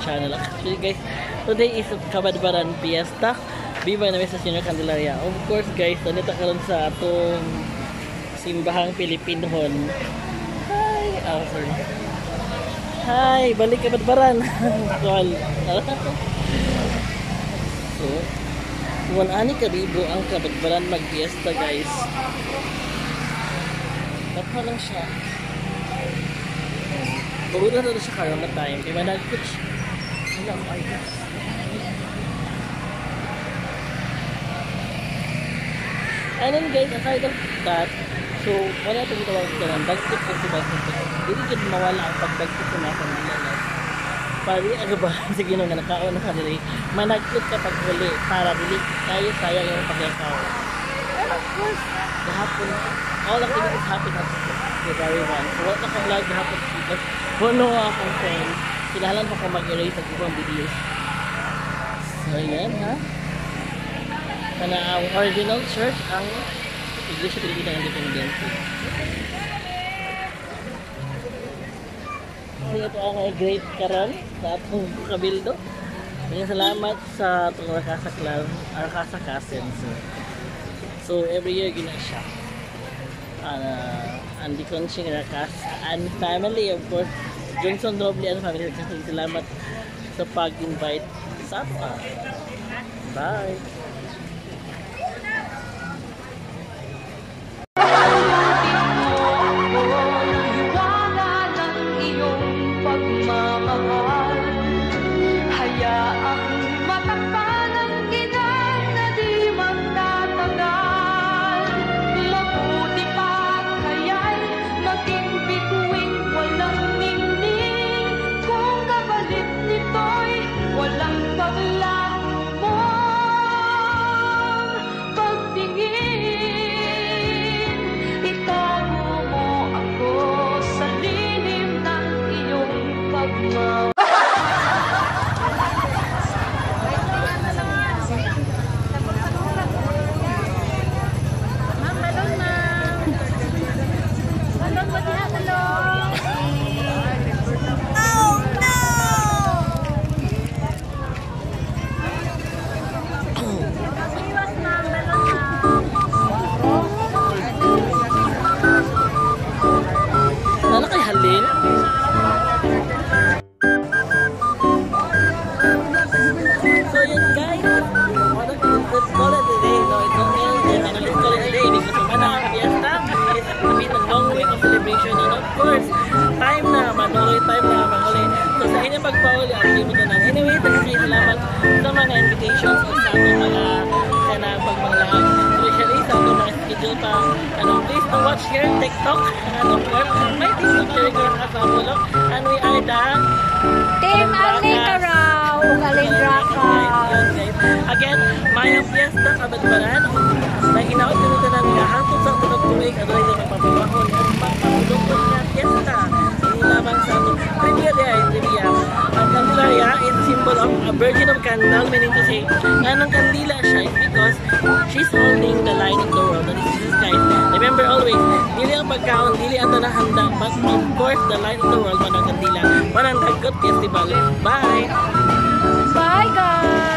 channel. Actually guys, today is Kabadbaran Fiesta. Viva na sa Senior Candelaria. Of course guys, nandito karon sa atong simbahang Pilipinhon. Hi! Oh, sorry. Hi! Balik Kabadbaran. Call. So, 1 karibo ang Kabadbaran mag-fiesta guys. Tapos lang siya. Pagod na siya karoon na time. Kaya managpit siya. Wala ang ayos. And then guys, aside of that, so wala itong itawag ko lang. Bagtip ko si Bagtip. Hindi ka mawala ang pagbagtip ko nasa nila. Pari, ano ba? Sige nung nakaon na kanila. Managpit ka pag huli. Para dili tayo sayang yung pagyakaw. And of course, gahapon, all activities happen at February 1. So wala na ka-vlog gahapon because puno akong friend. Sinahalan pa ko mag-erase sa ibang videos. So yan ha. Kana ang original church ang Iglesia Pilipina Independency. So ito ang great karon sa atong kabildo. Maraming salamat sa atong Rakasa Cousins. So every year gina siya. Andy Conching Rakas and family, of course, Johnson Roble and family. Salamat sa pag-invite sa atin. Bye! Pagpauli ang limutan. Anyway, salamat sa mga invitations sa ating mga kanang pagpanglahan. Especially sa ating mga schedule pa. Please to watch here TikTok. And of course, my TikTok Telegram as well. And we are the Team Alindraka. Alindraka. Again, mayang fiesta Kabadbaran. May hinaot nito na nga hantod sa tunog tuwing adoy na magpapawahon at magpapulog na fiesta. Hindi lamang sa ating trivia. Ang Candelaria is a symbol of a virgin of candle, meaning to say, nga ng kandila siya is because she's holding the light of the world. That is Jesus Christ. Remember always, dili ang pagkaon, dili ato na handa, but of course, the light of the world, manang kandila. Manang Dagkot Festival. Bye! Bye guys!